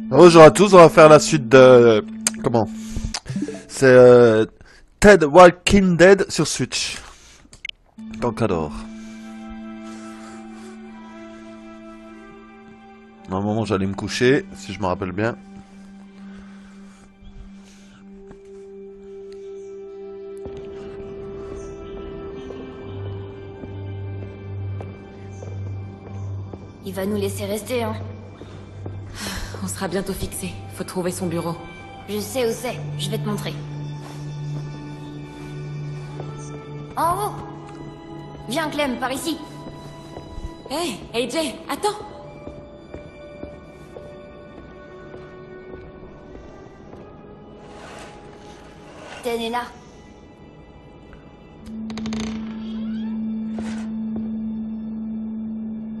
Bonjour à tous, on va faire la suite de... Comment? C'est Ted Walking Dead sur Switch. Dans Cador. À un moment j'allais me coucher, si je me rappelle bien. Il va nous laisser rester, hein. On sera bientôt fixé. Faut trouver son bureau. Je sais où c'est, je vais te montrer. En haut. Viens Clem, par ici. Hey, AJ, attends. Ten est là.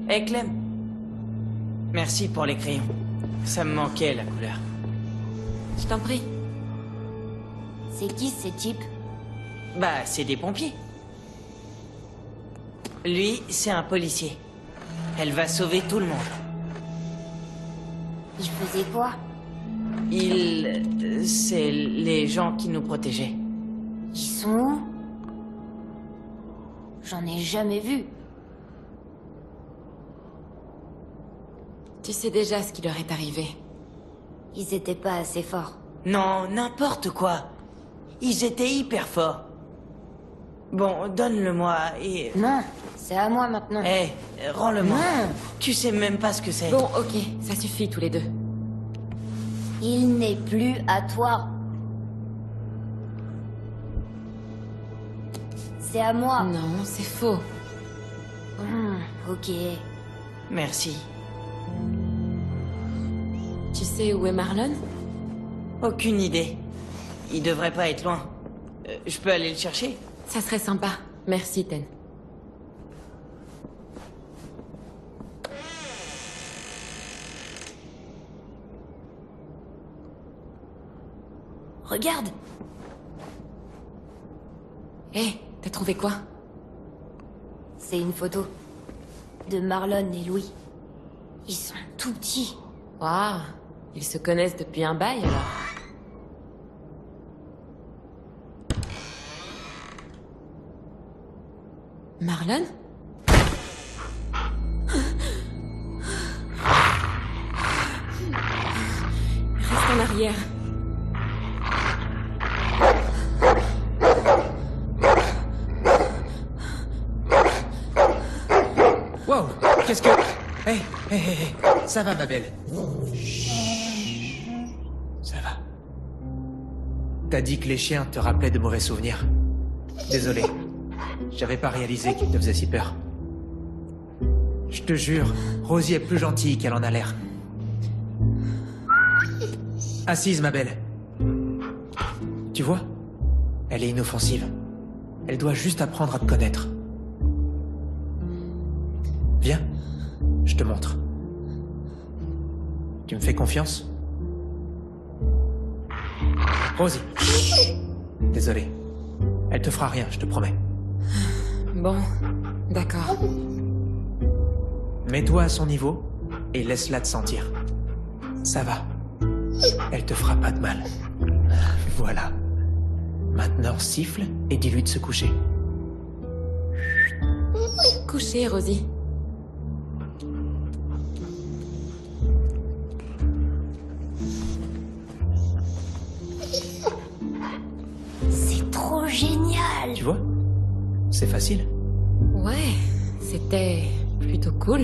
Hey Clem. Merci pour les crayons. Ça me manquait la couleur. Je t'en prie. C'est qui ces types? Bah, c'est des pompiers. Lui, c'est un policier. Elle va sauver tout le monde. Ils faisaient quoi? C'est les gens qui nous protégeaient. Ils sont où? J'en ai jamais vu. Tu sais déjà ce qui leur est arrivé. Ils étaient pas assez forts. Non, n'importe quoi. Ils étaient hyper forts. Bon, donne-le-moi et... Non, c'est à moi maintenant. Hé, rends-le-moi. Non. Tu sais même pas ce que c'est. Bon, ok, ça suffit tous les deux. Il n'est plus à toi. C'est à moi. Non, c'est faux. Ok. Merci. Tu sais où est Marlon? Aucune idée. Il devrait pas être loin. Je peux aller le chercher? Ça serait sympa. Merci, Ten. Regarde. Hé, t'as trouvé quoi? C'est une photo de Marlon et Louis. Ils sont tout petits. Waouh, ils se connaissent depuis un bail alors. Marlon? Reste en arrière. Wow, qu'est-ce que... Hé, hé, hé, hé, ça va ma belle. Ça va. T'as dit que les chiens te rappelaient de mauvais souvenirs. Désolé. J'avais pas réalisé qu'ils te faisaient si peur. Je te jure, Rosie est plus gentille qu'elle en a l'air. Assise, ma belle. Tu vois? Elle est inoffensive. Elle doit juste apprendre à te connaître. Viens, je te montre. Tu me fais confiance? Rosie. Désolé. Elle te fera rien, je te promets. Bon, d'accord. Mets-toi à son niveau et laisse-la te sentir. Ça va. Elle te fera pas de mal. Voilà. Maintenant, siffle et dis-lui de se coucher. Couchez, Rosie. C'est trop génial. Tu vois? C'est facile. Ouais, c'était plutôt cool.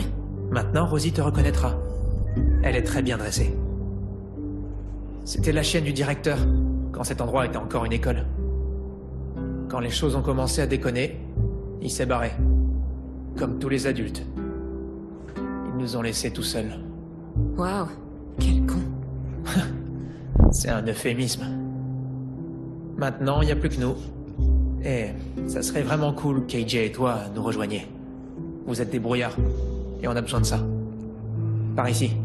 Maintenant, Rosie te reconnaîtra. Elle est très bien dressée. C'était la chienne du directeur, quand cet endroit était encore une école. Quand les choses ont commencé à déconner, il s'est barré. Comme tous les adultes. Ils nous ont laissés tout seuls. Waouh, quel con. C'est un euphémisme. Maintenant, il n'y a plus que nous. Et ça serait vraiment cool qu'AJ et toi nous rejoigniez. Vous êtes des brouillards, et on a besoin de ça. Par ici.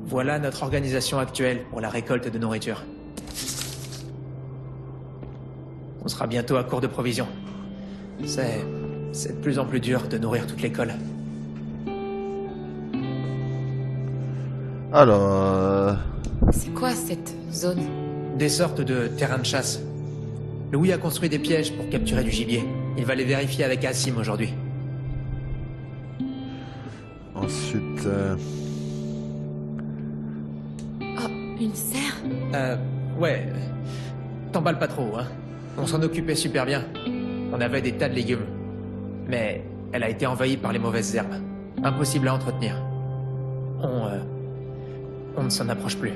Voilà notre organisation actuelle pour la récolte de nourriture. On sera bientôt à court de provisions. C'est de plus en plus dur de nourrir toute l'école. Alors... C'est quoi cette zone? Des sortes de terrains de chasse. Louis a construit des pièges pour capturer du gibier. Il va les vérifier avec Assim aujourd'hui. Ensuite... Oh, une serre? Ouais. T'emballes pas trop, hein. On s'en occupait super bien. On avait des tas de légumes. Mais elle a été envahie par les mauvaises herbes. Impossible à entretenir. On ne s'en approche plus.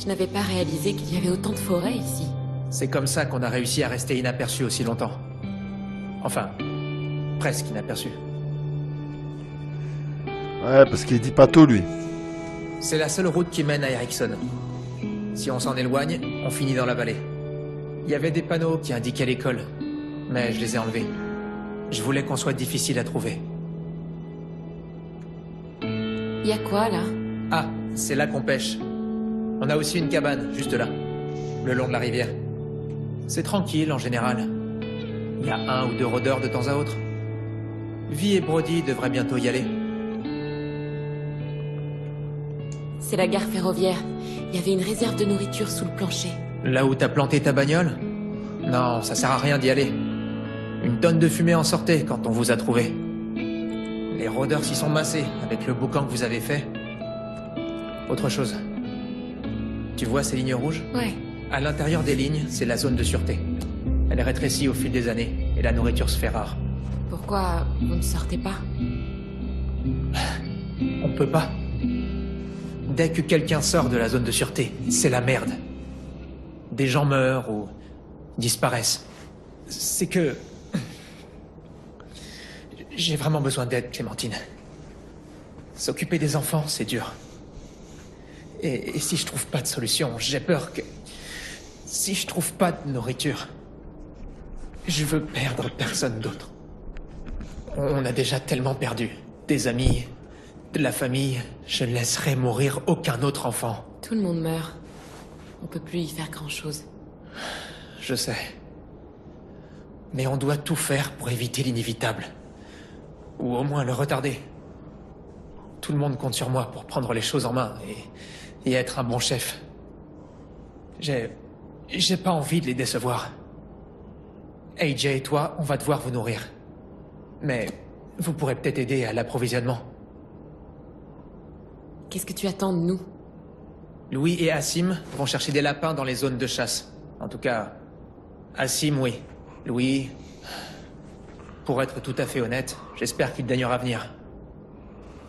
Je n'avais pas réalisé qu'il y avait autant de forêts ici. C'est comme ça qu'on a réussi à rester inaperçu aussi longtemps. Enfin, presque inaperçu. Ouais, parce qu'il dit pas tout, lui. C'est la seule route qui mène à Erickson. Si on s'en éloigne, on finit dans la vallée. Il y avait des panneaux qui indiquaient l'école, mais je les ai enlevés. Je voulais qu'on soit difficile à trouver. Y a quoi là? Ah, c'est là qu'on pêche. On a aussi une cabane, juste là, le long de la rivière. C'est tranquille en général. Il y a 1 ou 2 rôdeurs de temps à autre. Vi et Brody devraient bientôt y aller. C'est la gare ferroviaire. Il y avait une réserve de nourriture sous le plancher. Là où t'as planté ta bagnole? Non, ça sert à rien d'y aller. Une tonne de fumée en sortait quand on vous a trouvé. Les rôdeurs s'y sont massés avec le boucan que vous avez fait. Autre chose. Tu vois ces lignes rouges? Ouais. À l'intérieur des lignes, c'est la zone de sûreté. Elle rétrécit au fil des années, et la nourriture se fait rare. Pourquoi vous ne sortez pas? On peut pas. Dès que quelqu'un sort de la zone de sûreté, c'est la merde. Des gens meurent ou disparaissent. C'est que... J'ai vraiment besoin d'aide, Clémentine. S'occuper des enfants, c'est dur. Et si je trouve pas de solution, j'ai peur que... Si je trouve pas de nourriture, je veux perdre personne d'autre. On a déjà tellement perdu. Des amis, de la famille. Je ne laisserai mourir aucun autre enfant. Tout le monde meurt. On peut plus y faire grand-chose. Je sais. Mais on doit tout faire pour éviter l'inévitable. Ou au moins le retarder. Tout le monde compte sur moi pour prendre les choses en main et être un bon chef. J'ai pas envie de les décevoir. AJ et toi, on va devoir vous nourrir. Mais vous pourrez peut-être aider à l'approvisionnement. Qu'est-ce que tu attends de nous? Louis et Assim vont chercher des lapins dans les zones de chasse. En tout cas, Assim, oui. Louis... Pour être tout à fait honnête, j'espère qu'il daignera venir.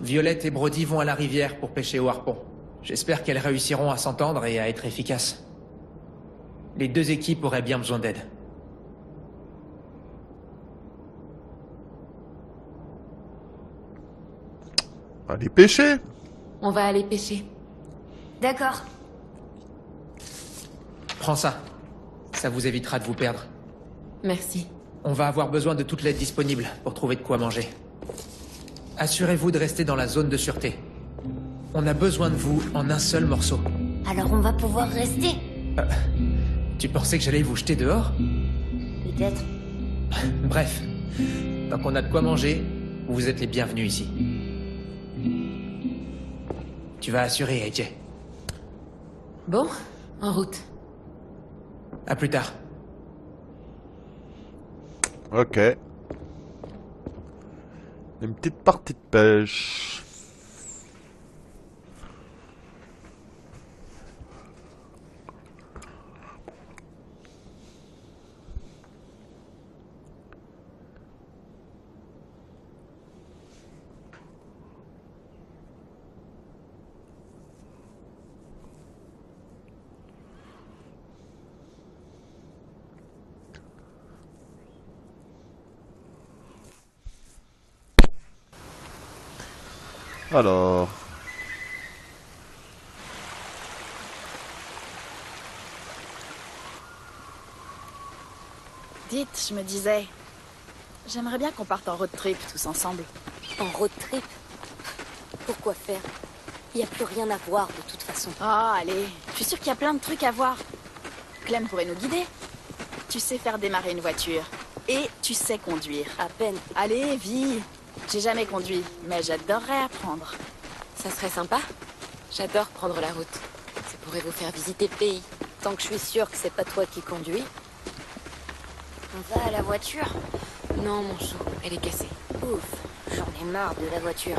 Violette et Brody vont à la rivière pour pêcher au harpon. J'espère qu'elles réussiront à s'entendre et à être efficaces. Les 2 équipes auraient bien besoin d'aide. Allez pêcher. On va aller pêcher. D'accord. Prends ça. Ça vous évitera de vous perdre. Merci. On va avoir besoin de toute l'aide disponible pour trouver de quoi manger. Assurez-vous de rester dans la zone de sûreté. On a besoin de vous en un seul morceau. Alors on va pouvoir rester? Tu pensais que j'allais vous jeter dehors? Peut-être. Bref, tant qu'on a de quoi manger, vous êtes les bienvenus ici. Tu vas assurer, AJ. Bon, en route. À plus tard. Ok. Une petite partie de pêche. Alors... Dites, je me disais... J'aimerais bien qu'on parte en road trip tous ensemble. En road trip? Pourquoi faire? Il n'y a plus rien à voir de toute façon. Oh, allez, je suis sûre qu'il y a plein de trucs à voir. Clem pourrait nous guider. Tu sais faire démarrer une voiture. Et tu sais conduire. À peine. Allez, Vi. J'ai jamais conduit, mais j'adorerais apprendre. Ça serait sympa. J'adore prendre la route. Ça pourrait vous faire visiter le pays. Tant que je suis sûre que c'est pas toi qui conduis. On va à la voiture? Non, mon chou, elle est cassée. Ouf, j'en ai marre de la voiture.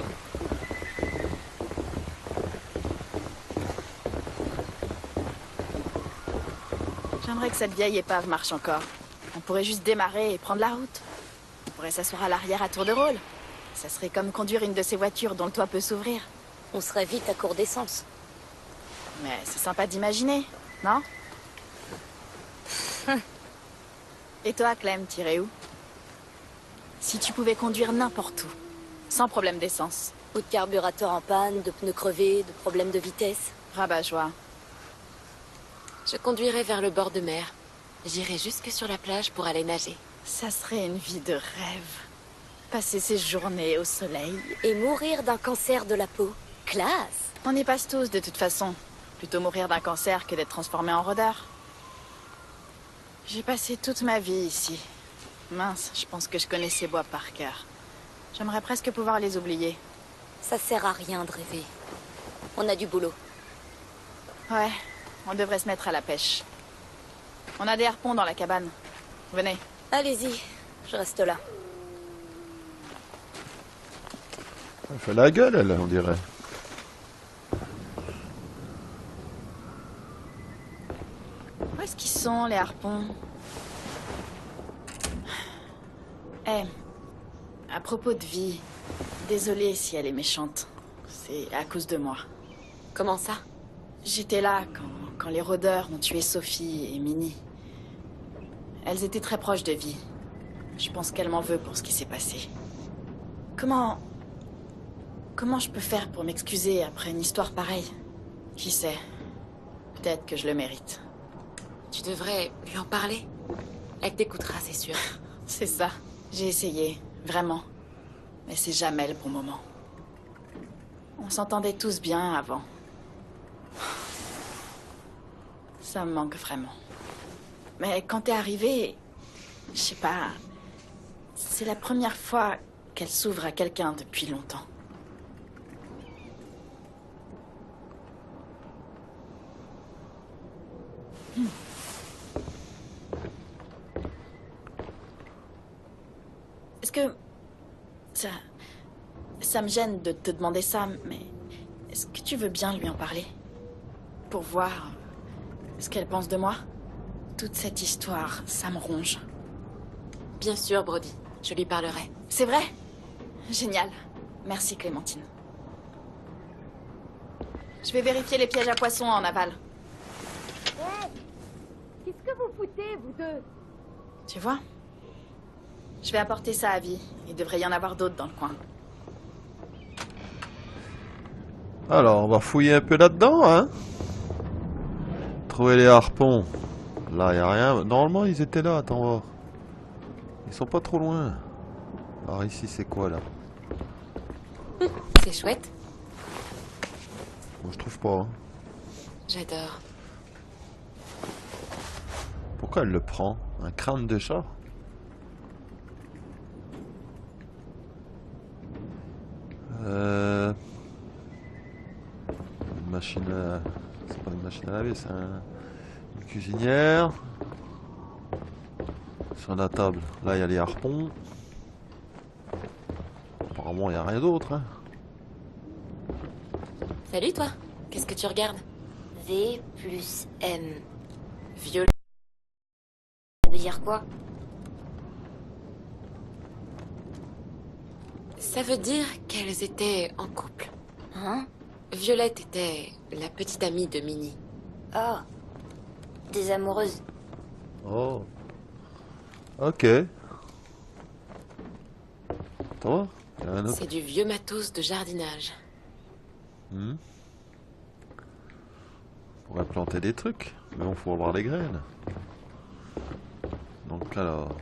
J'aimerais que cette vieille épave marche encore. On pourrait juste démarrer et prendre la route. On pourrait s'asseoir à l'arrière à tour de rôle. Ça serait comme conduire une de ces voitures dont le toit peut s'ouvrir. On serait vite à court d'essence. Mais c'est sympa d'imaginer, non? Et toi, Clem, t'irais où? Si tu pouvais conduire n'importe où, sans problème d'essence. Ou de carburateur en panne, de pneus crevés, de problèmes de vitesse. Rabat-joie. Je conduirai vers le bord de mer. J'irai jusque sur la plage pour aller nager. Ça serait une vie de rêve. Passer ses journées au soleil. Et mourir d'un cancer de la peau. Classe! On y passe tous de toute façon. Plutôt mourir d'un cancer que d'être transformé en rôdeur. J'ai passé toute ma vie ici. Mince, je pense que je connais ces bois par cœur. J'aimerais presque pouvoir les oublier. Ça sert à rien de rêver. On a du boulot. Ouais, on devrait se mettre à la pêche. On a des harpons dans la cabane. Venez. Allez-y, je reste là. Elle fait la gueule, elle, on dirait. Où est-ce qu'ils sont, les harpons? Eh, à propos de vie, désolée si elle est méchante. C'est à cause de moi. Comment ça? J'étais là quand les rôdeurs ont tué Sophie et Minnie. Elles étaient très proches de vie. Je pense qu'elle m'en veut pour ce qui s'est passé. Comment je peux faire pour m'excuser après une histoire pareille? Qui sait? Peut-être que je le mérite. Tu devrais lui en parler. Elle t'écoutera, c'est sûr. C'est ça. J'ai essayé, vraiment. Mais c'est jamais le bon moment. On s'entendait tous bien avant. Ça me manque vraiment. Mais quand t'es arrivée, je sais pas, c'est la première fois qu'elle s'ouvre à quelqu'un depuis longtemps. Est-ce que... Ça me gêne de te demander ça, mais... Est-ce que tu veux bien lui en parler? Pour voir ce qu'elle pense de moi? Toute cette histoire, ça me ronge. Bien sûr, Brody. Je lui parlerai. C'est vrai? Génial. Merci, Clémentine. Je vais vérifier les pièges à poissons en aval. Qu'est-ce que vous foutez, vous deux? Tu vois? Je vais apporter ça à Vie. Il devrait y en avoir d'autres dans le coin. Alors, on va fouiller un peu là-dedans, hein. Trouver les harpons. Là, y a rien. Normalement, ils étaient là, attends voir. Ils sont pas trop loin. Alors ici, c'est quoi, là? C'est chouette. Moi, je trouve pas, hein. J'adore. Pourquoi elle le prend? Un crâne de chat? Une machine à... C'est pas une machine à laver, c'est une cuisinière. Sur la table, là il y a les harpons. Apparemment il n'y a rien d'autre, hein. Salut, toi. Qu'est-ce que tu regardes? V plus M. Violet. Ça veut dire quoi? Ça veut dire qu'elles étaient en couple. Hein? Violette était la petite amie de Minnie. Ah. Des amoureuses. Oh. Ok. Attends, il y a un autre. C'est du vieux matos de jardinage. Hmm. On pourrait planter des trucs, mais il faut avoir les graines. Donc alors...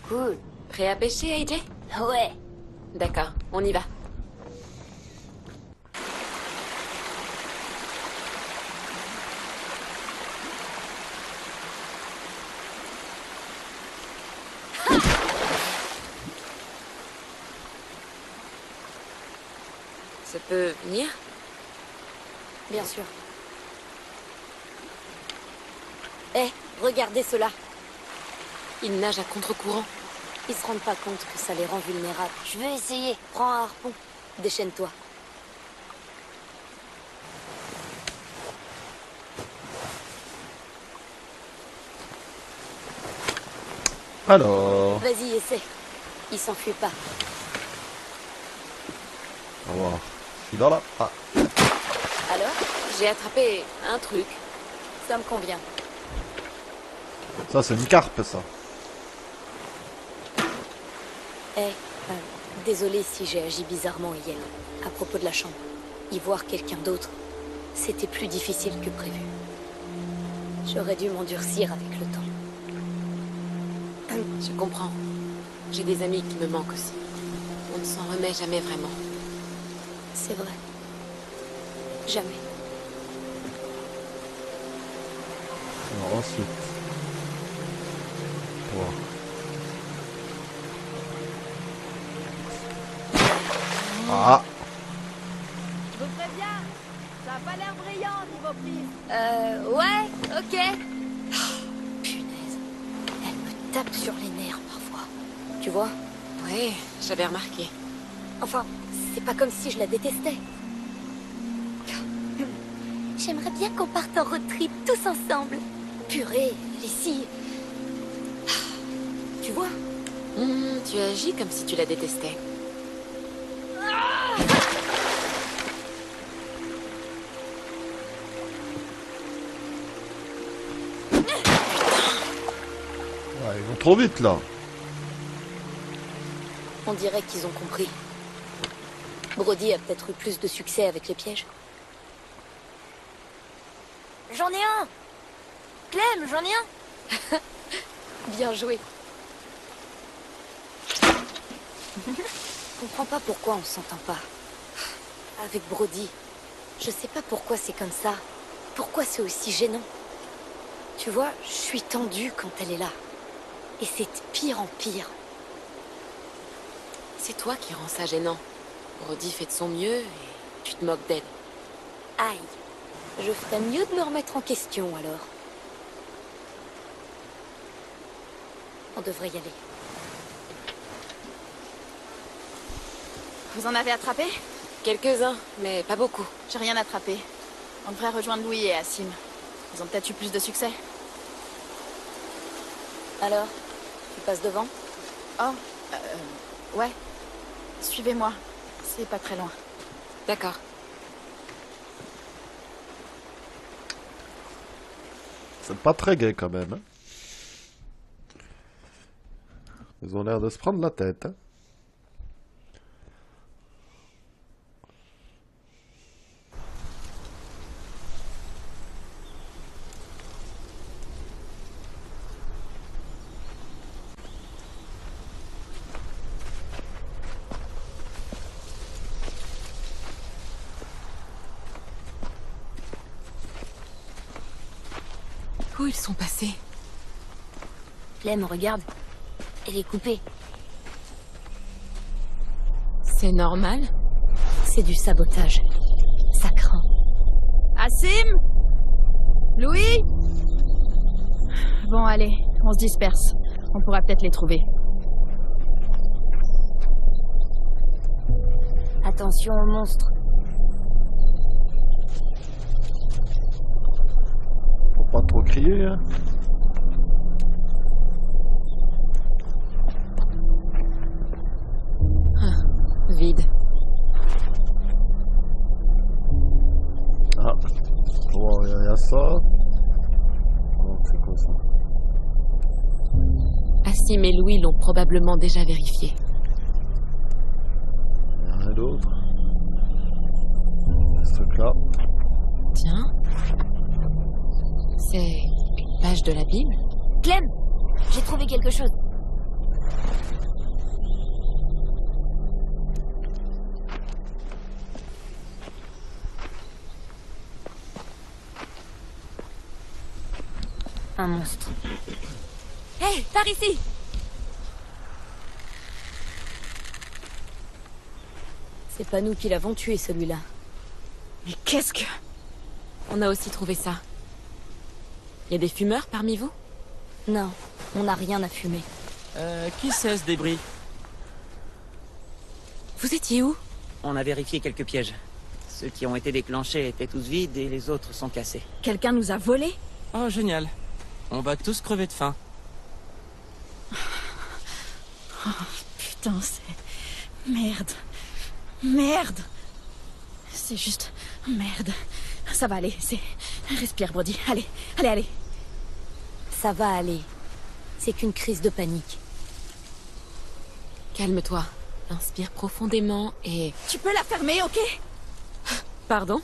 Cool. Prêt à pêcher, AJ? Ouais. D'accord, on y va. Ça peut venir? Bien sûr. Eh, regardez cela. Ils nagent à contre-courant. Ils se rendent pas compte que ça les rend vulnérables. Je veux essayer. Prends un harpon. Déchaîne-toi. Alors, Vas-y, essaie. Il s'enfuit pas. on va voir. Je suis dans la... Ah, Alors, j'ai attrapé un truc. Ça me convient. ça c'est une carpe, ça. Eh, désolé si j'ai agi bizarrement hier. À propos de la chambre. Y voir quelqu'un d'autre, c'était plus difficile que prévu. J'aurais dû m'endurcir avec le temps. Je comprends. J'ai des amis qui me manquent aussi. On ne s'en remet jamais vraiment. C'est vrai. Jamais. Alors ensuite... Wow. Ah, Je vous préviens, ça a pas l'air brillant niveau prise. Ouais, ok. Punaise. Elle me tape sur les nerfs parfois. Tu vois? Ouais, j'avais remarqué. Enfin, c'est pas comme si je la détestais. J'aimerais bien qu'on parte en road trip tous ensemble. Purée, Lissy. Tu vois? Tu agis comme si tu la détestais. ouais, ils vont trop vite là. On dirait qu'ils ont compris. Brody a peut-être eu plus de succès avec les pièges. J'en ai un! Clem, j'en ai un! Bien joué. Je comprends pas pourquoi on s'entend pas. Avec Brody, je sais pas pourquoi c'est comme ça. Pourquoi c'est aussi gênant. Tu vois, je suis tendue quand elle est là. Et c'est de pire en pire. C'est toi qui rends ça gênant. Brody fait de son mieux et tu te moques d'elle. Aïe. Je ferais mieux de me remettre en question, alors. On devrait y aller. Vous en avez attrapé? Quelques-uns, mais pas beaucoup. J'ai rien attrapé. On devrait rejoindre Louis et Assim. Ils ont peut-être eu plus de succès. Alors, tu passes devant? Oh, ouais. Suivez-moi. C'est pas très loin. D'accord. C'est pas très gai quand même. Hein. Ils ont l'air de se prendre la tête. Hein. Où ils sont passés? Clem, regarde. Elle est coupée. C'est normal? C'est du sabotage. Ça craint. Assim? Louis? Bon, allez, on se disperse. On pourra peut-être les trouver. Attention aux monstres. Faut pas trop crier. Hein. Vide. Ah. Oh, y a ça. Oh, c'est quoi ça? Assim et Louis l'ont probablement déjà vérifié. Y a rien d'autre. Ce truc-là. Tiens. C'est une page de la Bible? Clem, j'ai trouvé quelque chose. Un monstre. Hé, par ici! C'est pas nous qui l'avons tué, celui-là. Mais qu'est-ce que... On a aussi trouvé ça. Y a des fumeurs parmi vous? Non, on n'a rien à fumer. Qui c'est ce débris? Vous étiez où? On a vérifié quelques pièges. Ceux qui ont été déclenchés étaient tous vides et les autres sont cassés. Quelqu'un nous a volés? Oh, génial. On va tous crever de faim. Oh, putain, c'est... Merde. Merde. C'est juste... Merde. Ça va aller, c'est... Respire, Brody. Allez, allez, allez. Ça va aller. C'est qu'une crise de panique. Calme-toi. Inspire profondément et... Tu peux la fermer, ok? Pardon?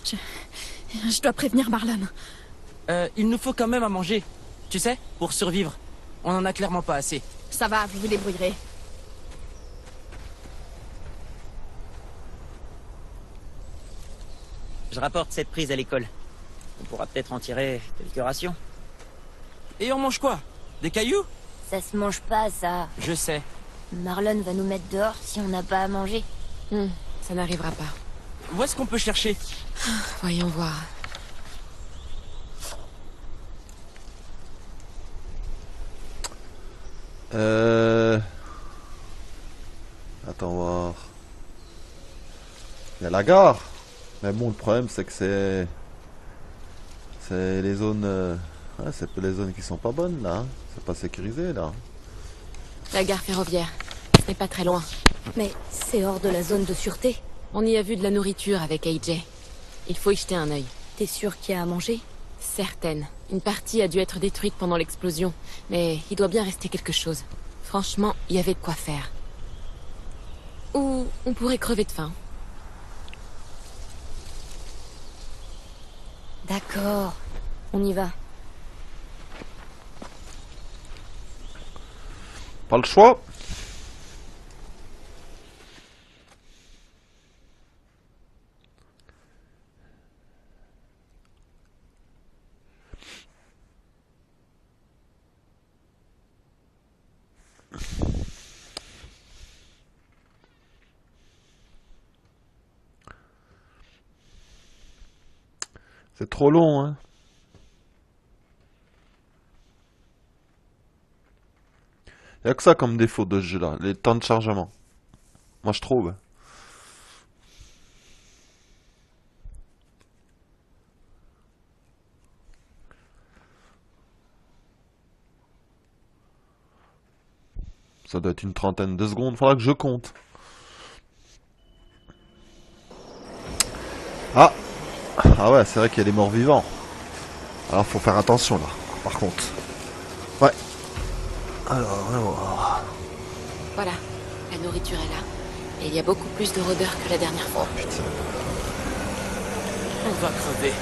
Je dois prévenir Marlon. Il nous faut quand même à manger. Tu sais, pour survivre. On en a clairement pas assez. Ça va, vous vous débrouillerez. Je rapporte cette prise à l'école. On pourra peut-être en tirer quelques rations. Et on mange quoi? Des cailloux? Ça se mange pas, ça. Je sais. Marlon va nous mettre dehors si on n'a pas à manger. Ça n'arrivera pas. Où est-ce qu'on peut chercher? Voyons voir. Attends voir. Il y a la gare. Mais bon, le problème c'est que c'est les zones. Ouais, c'est les zones qui sont pas bonnes là. Hein. C'est pas sécurisé là. La gare ferroviaire. Ce n'est pas très loin. Mais c'est hors de la zone de sûreté. On y a vu de la nourriture avec AJ. Il faut y jeter un œil. T'es sûr qu'il y a à manger? Certaine. Une partie a dû être détruite pendant l'explosion. Mais il doit bien rester quelque chose. Franchement, il y avait de quoi faire. Ou on pourrait crever de faim. D'accord. On y va. Pas le choix. C'est trop long, hein. Y'a que ça comme défaut de ce jeu-là, les temps de chargement. Moi je trouve. Ça doit être une trentaine de secondes, faudra que je compte. Ah! Ah ouais, c'est vrai qu'il y a des morts vivants. Alors faut faire attention là, par contre. Ouais. Alors, on va voir. Voilà. La nourriture est là. Et il y a beaucoup plus de rôdeurs que la dernière fois. Oh putain. On va crever.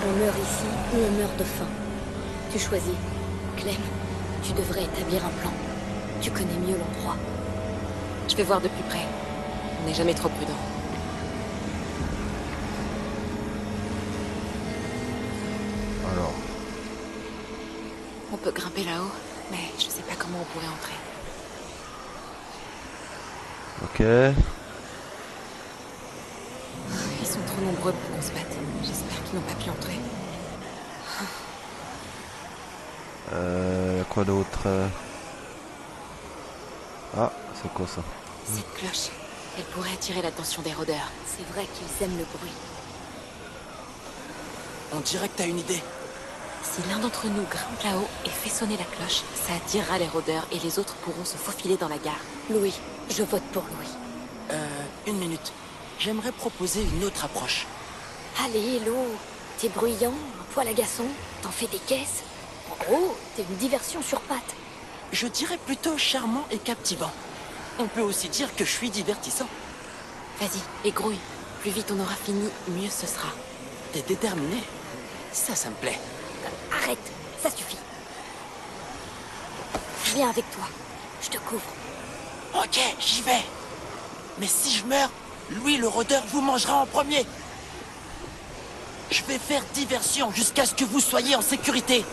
On meurt ici ou on meurt de faim. Tu choisis. Clem, tu devrais établir un plan. Tu connais mieux l'endroit. Je vais voir de plus près. On n'est jamais trop prudent. Alors. On peut grimper là-haut, mais je sais pas comment on pourrait entrer. Ok. Ils sont trop nombreux pour qu'on se batte. J'espère qu'ils n'ont pas pu entrer. Quoi d'autre? Ah, c'est quoi ça? Cette cloche, elle pourrait attirer l'attention des rôdeurs. C'est vrai qu'ils aiment le bruit. On dirait que t'as une idée. Si l'un d'entre nous grimpe là-haut et fait sonner la cloche, ça attirera les rôdeurs et les autres pourront se faufiler dans la gare. Louis, je vote pour Louis. Une minute. J'aimerais proposer une autre approche. Allez, Lou, t'es bruyant, un poil agaçant, t'en fais des caisses. En gros, t'es une diversion sur pattes. Je dirais plutôt charmant et captivant. On peut aussi dire que je suis divertissant. Vas-y, et grouille. Plus vite on aura fini, mieux ce sera. T'es déterminé. Ça me plaît. Arrête, ça suffit. Je viens avec toi, je te couvre. Ok, j'y vais. Mais si je meurs, Louis le rôdeur vous mangera en premier. Je Je vais faire diversion jusqu'à ce que vous soyez en sécurité.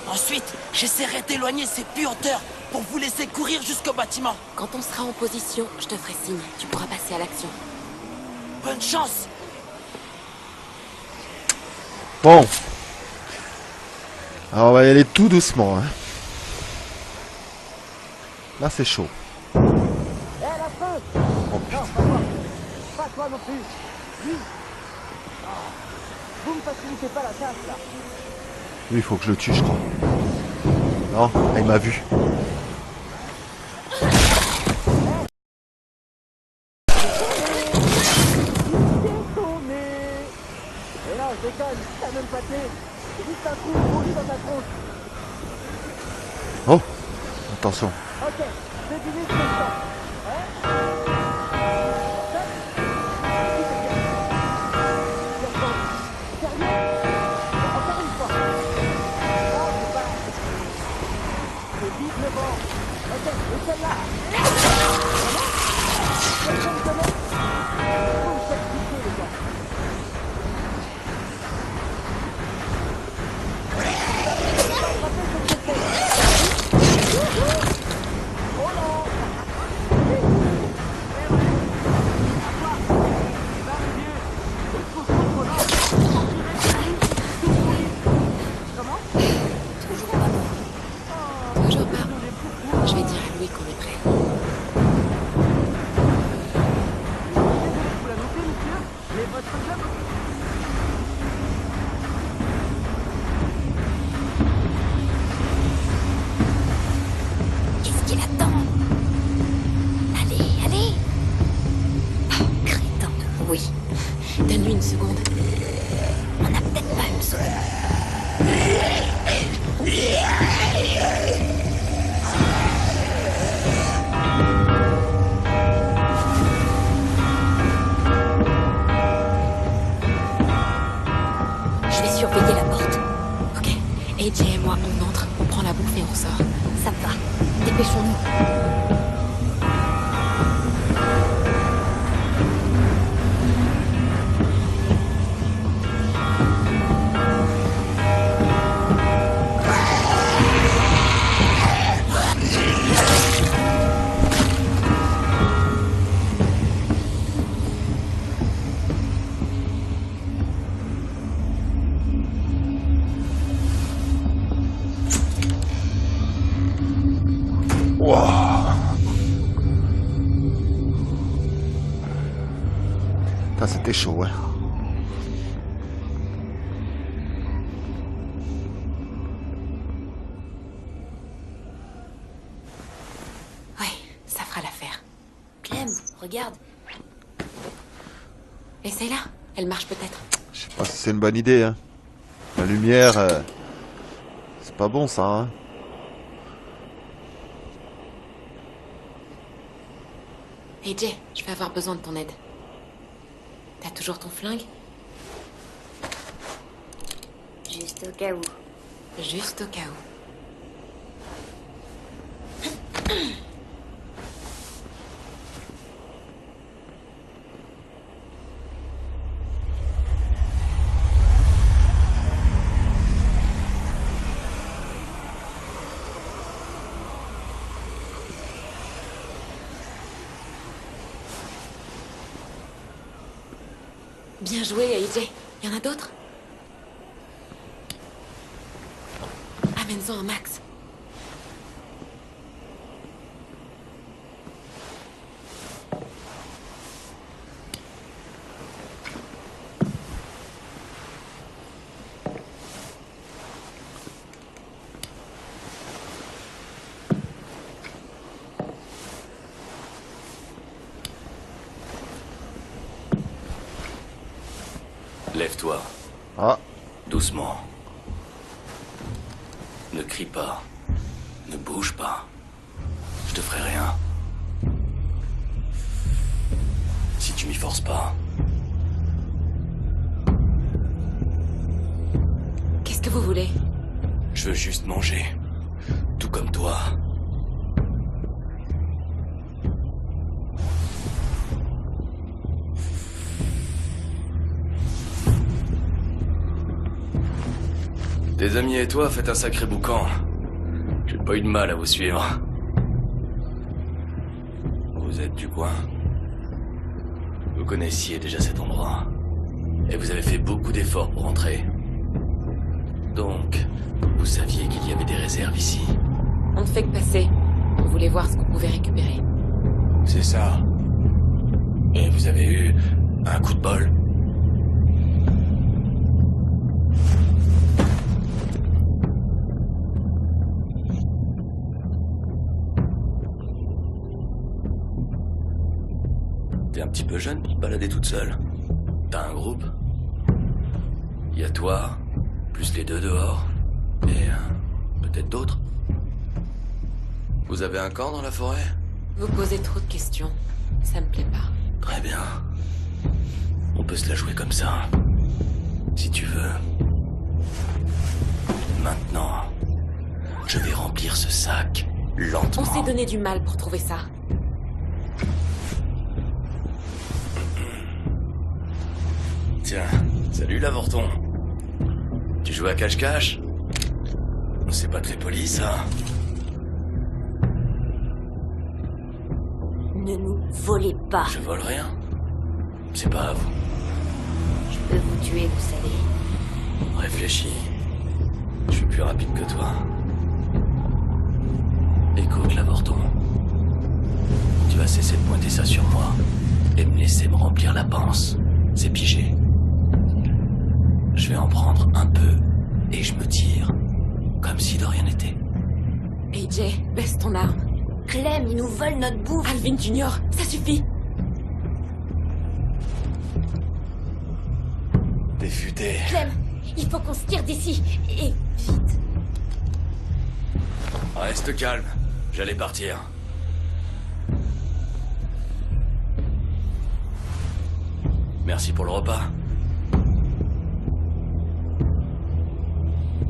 Ensuite, j'essaierai d'éloigner ces puanteurs pour vous laisser courir jusqu'au bâtiment. Quand on sera en position, je te ferai signe. Tu pourras passer à l'action. Bonne chance. Bon. Alors on va y aller tout doucement. Hein. Là c'est chaud. Hé, la fin! Oh, Non, pas toi. Pas toi non plus. Lui. Ah. Vous me facilitez pas la tâche, là. Lui il faut que je le tue je crois. Non, il m'a vu. Et non, je déconne, t'as même pas de nez. C'est juste un trou pourri dans ta tronche. Oh, attention. Ok, 2 minutes, c'est le temps. Hein? Sérieux? Encore une fois. Non, c'est pas... C'est 19 ans. Ok, et celle-là? Vraiment? Quelqu'un me connaît? Vous me faites piquer, les gars. Toujours pas. Je vais dire à Louis qu'on est prêt. Vous la notez, monsieur? Mais votre job... Qu'est-ce qu'il attend? Allez, allez! Oh, crétin de Louis. Donne-lui une seconde. On n'a peut-être pas une seconde. Je vais surveiller la porte. Ok. AJ et moi, on entre, on prend la bouffe et on sort. Ça me va. Dépêchons-nous. Ça c'était chaud, hein. Ouais, ça fera l'affaire. Clem, regarde. Essaye-la. Elle marche peut-être. Je sais pas si c'est une bonne idée, hein. La lumière, c'est pas bon ça, hein. AJ, je vais avoir besoin de ton aide. T'as toujours ton flingue? Juste au cas où. Juste au cas où. Bien joué, AJ. Y en a d'autres? Amène-en un max. Lève-toi, Ah, doucement. Ne crie pas. Ne bouge pas. Je te ferai rien. Si tu m'y forces pas. Qu'est-ce que vous voulez? Je veux juste manger. Tout comme toi. Tes amis et toi faites un sacré boucan. J'ai pas eu de mal à vous suivre. Vous êtes du coin? Vous connaissiez déjà cet endroit. Et vous avez fait beaucoup d'efforts pour entrer. Donc, vous saviez qu'il y avait des réserves ici. On ne fait que passer. On voulait voir ce qu'on pouvait récupérer. C'est ça. Et vous avez eu un coup de bol. T'es un petit peu jeune pour te balader toute seule. T'as un groupe? Y a toi, plus les deux dehors, et peut-être d'autres. Vous avez un camp dans la forêt? Vous posez trop de questions. Ça me plaît pas. Très bien. On peut se la jouer comme ça. Si tu veux. Maintenant, je vais remplir ce sac lentement. On s'est donné du mal pour trouver ça. Tiens, salut l'avorton. Tu joues à cache-cache? C'est pas très poli, ça. Ne nous volez pas. Je vole rien. C'est pas à vous. Je peux vous tuer, vous savez. Réfléchis. Je suis plus rapide que toi. Écoute, l'avorton. Tu vas cesser de pointer ça sur moi et me laisser me remplir la panse. C'est pigé. Je vais en prendre un peu et je me tire. Comme si de rien n'était. AJ, baisse ton arme. Clem, ils nous volent notre bouffe. Alvin Junior, ça suffit. T'es futé. Clem, il faut qu'on se tire d'ici. Et vite. Reste calme. J'allais partir. Merci pour le repas.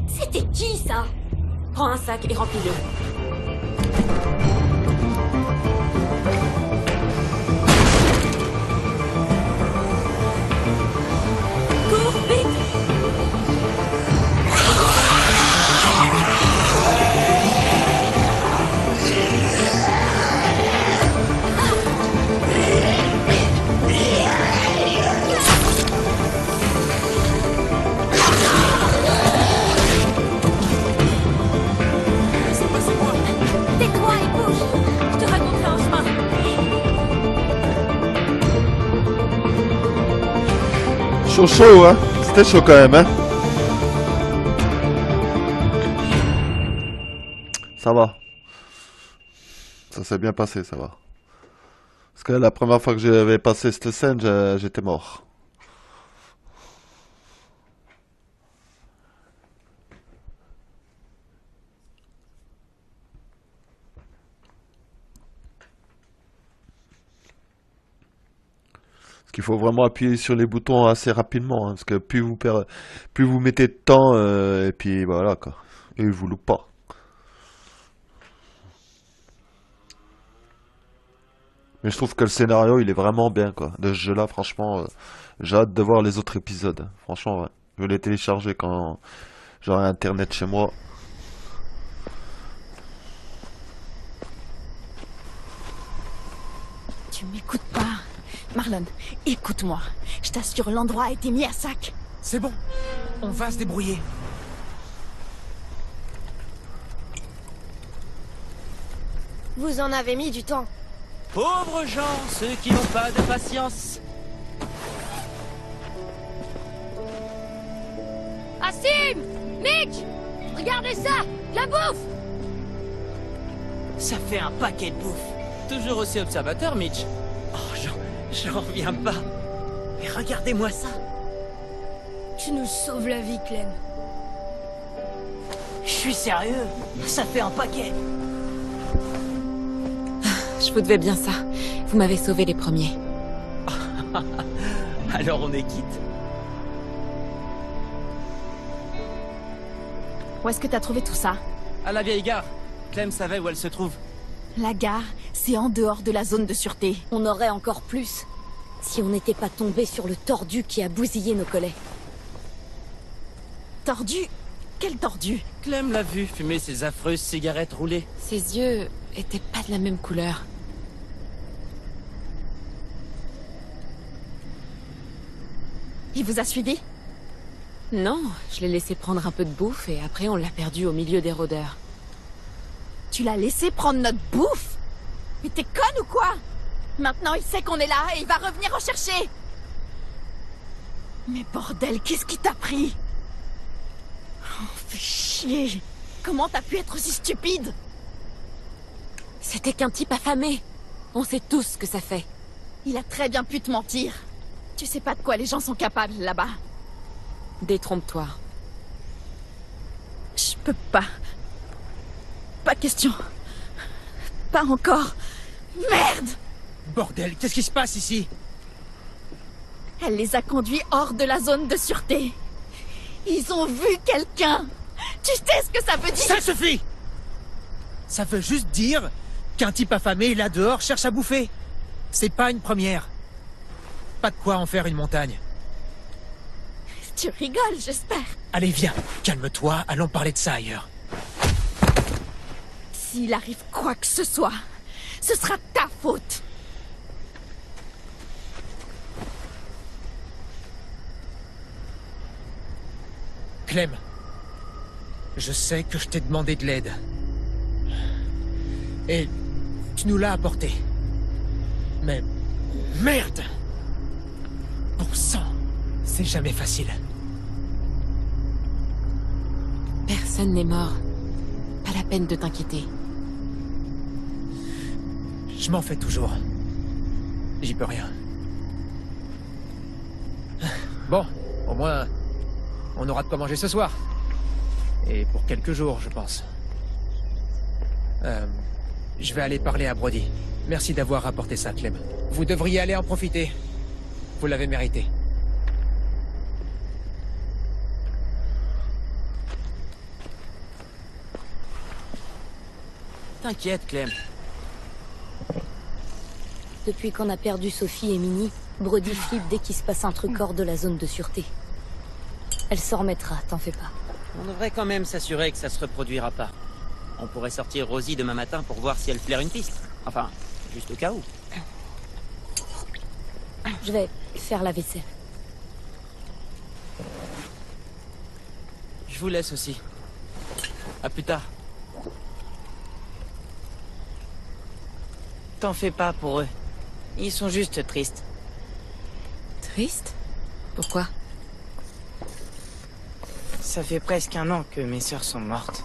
C'était qui, ça? Prends un sac et remplis-le. Cours, vite! Tais-toi et bouge. Je te raconterai en chemin. Chaud chaud, hein. C'était chaud quand même, hein. Ça va. Ça s'est bien passé, ça va. Parce que la première fois que j'avais passé cette scène, j'étais mort. Parce qu'il faut vraiment appuyer sur les boutons assez rapidement, hein, parce que plus vous mettez de temps, et puis voilà quoi. Et vous loupez pas. Mais je trouve que le scénario il est vraiment bien quoi. De ce jeu-là, franchement, j'ai hâte de voir les autres épisodes. Franchement, ouais. Je vais les télécharger quand j'aurai internet chez moi. Tu m'écoutes pas. Marlon, écoute-moi. Je t'assure, l'endroit a été mis à sac. C'est bon. On va se débrouiller. Vous en avez mis du temps. Pauvres gens, ceux qui n'ont pas de patience. Assim! Nick! Regardez ça! La bouffe! Ça fait un paquet de bouffe. Toujours aussi observateur, Mitch. Oh, j'en reviens pas. Mais regardez-moi ça. Tu nous sauves la vie, Clem. Je suis sérieux. Ça fait un paquet. Je vous devais bien ça. Vous m'avez sauvé les premiers. Alors on est quitte. Où est-ce que t'as trouvé tout ça? À la vieille gare. Clem savait où elle se trouve. La gare, c'est en dehors de la zone de sûreté. On aurait encore plus. Si on n'était pas tombé sur le tordu qui a bousillé nos collets. Tordu? quel tordu! Clem l'a vu fumer ses affreuses cigarettes roulées. Ses yeux étaient pas de la même couleur. Il vous a suivi? Non, je l'ai laissé prendre un peu de bouffe et après on l'a perdu au milieu des rôdeurs. Tu l'as laissé prendre notre bouffe? Mais t'es conne ou quoi? Maintenant il sait qu'on est là et il va revenir en chercher! Mais bordel, qu'est-ce qui t'a pris? Oh, fais chier! Comment t'as pu être aussi stupide? C'était qu'un type affamé. On sait tous ce que ça fait. Il a très bien pu te mentir. Tu sais pas de quoi les gens sont capables là-bas. Détrompe-toi. Je peux pas. Pas question. Pas encore. Merde! Bordel, qu'est-ce qui se passe ici? Elle les a conduits hors de la zone de sûreté. Ils ont vu quelqu'un. Tu sais ce que ça veut dire? Ça suffit! Ça veut juste dire qu'un type affamé là dehors cherche à bouffer. C'est pas une première. Pas de quoi en faire une montagne. Tu rigoles, j'espère. Allez, viens, calme-toi, allons parler de ça ailleurs. S'il arrive quoi que ce soit, ce sera ta faute. Clem, je sais que je t'ai demandé de l'aide. Et tu nous l'as apporté. Mais merde! Bon sang, c'est jamais facile. Personne n'est mort. Pas la peine de t'inquiéter. Je m'en fais toujours. J'y peux rien. Bon, au moins, on aura de quoi manger ce soir. Et pour quelques jours, je pense. Je vais aller parler à Brody. Merci d'avoir rapporté ça, Clem. Vous devriez aller en profiter. Vous l'avez mérité. T'inquiète, Clem. Depuis qu'on a perdu Sophie et Minnie, Brody flippe dès qu'il se passe un truc hors de la zone de sûreté. Elle s'en remettra, t'en fais pas. On devrait quand même s'assurer que ça se reproduira pas. On pourrait sortir Rosie demain matin pour voir si elle flaire une piste. Enfin, juste au cas où. Je vais faire la vaisselle. Je vous laisse aussi. À plus tard. T'en fais pas pour eux. Ils sont juste tristes. Triste? Pourquoi? Ça fait presque 1 an que mes sœurs sont mortes.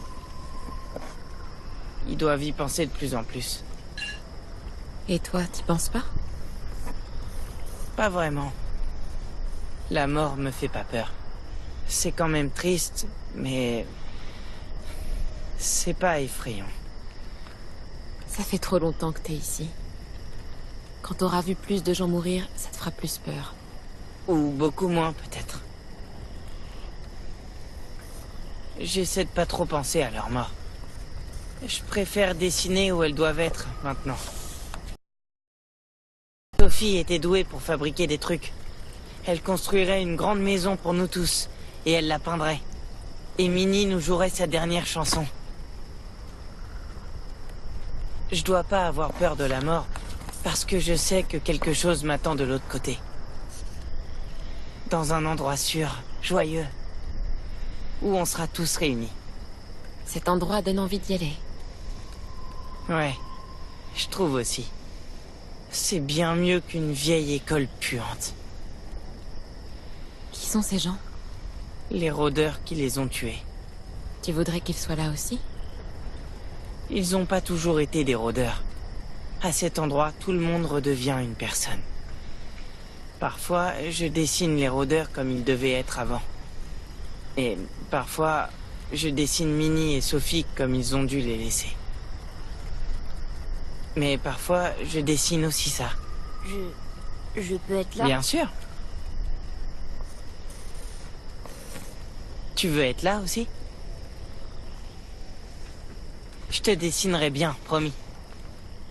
Ils doivent y penser de plus en plus. Et toi, t'y penses pas? Pas vraiment. La mort me fait pas peur. C'est quand même triste, mais... c'est pas effrayant. Ça fait trop longtemps que t'es ici. Quand t'auras vu plus de gens mourir, ça te fera plus peur. Ou beaucoup moins, peut-être. J'essaie de pas trop penser à leur mort. Je préfère dessiner où elles doivent être, maintenant. Sophie était douée pour fabriquer des trucs. Elle construirait une grande maison pour nous tous, et elle la peindrait. Et Minnie nous jouerait sa dernière chanson. Je dois pas avoir peur de la mort, parce que je sais que quelque chose m'attend de l'autre côté. Dans un endroit sûr, joyeux, où on sera tous réunis. Cet endroit donne envie d'y aller. Ouais, je trouve aussi. C'est bien mieux qu'une vieille école puante. Qui sont ces gens? Les rôdeurs qui les ont tués. Tu voudrais qu'ils soient là aussi? Ils n'ont pas toujours été des rôdeurs. À cet endroit, tout le monde redevient une personne. Parfois, je dessine les rôdeurs comme ils devaient être avant. Et parfois, je dessine Minnie et Sophie comme ils ont dû les laisser. Mais parfois, je dessine aussi ça. Je peux être là? Bien sûr. Tu veux être là aussi? Je te dessinerai bien, promis.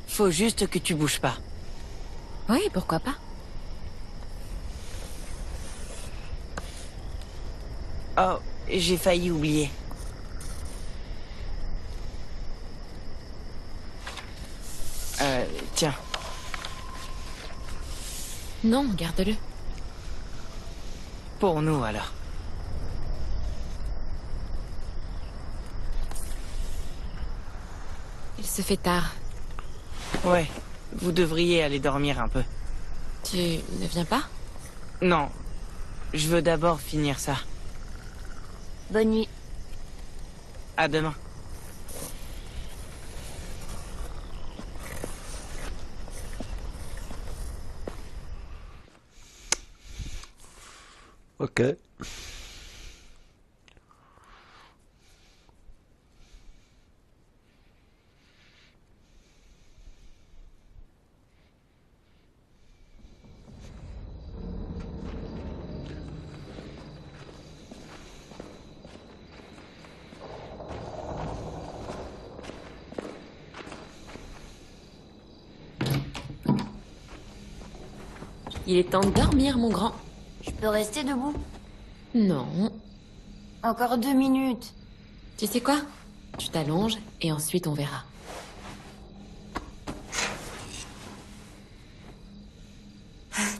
Faut juste que tu bouges pas. Oui, pourquoi pas? Oh, j'ai failli oublier. Tiens. Non, garde-le. Pour nous, alors. Il se fait tard. Ouais, vous devriez aller dormir un peu. Tu ne viens pas? Non, je veux d'abord finir ça. Bonne nuit. À demain. Ok. Il est temps de dormir, mon grand. Je peux rester debout? Non. Encore 2 minutes. Tu sais quoi? Tu t'allonges et ensuite on verra.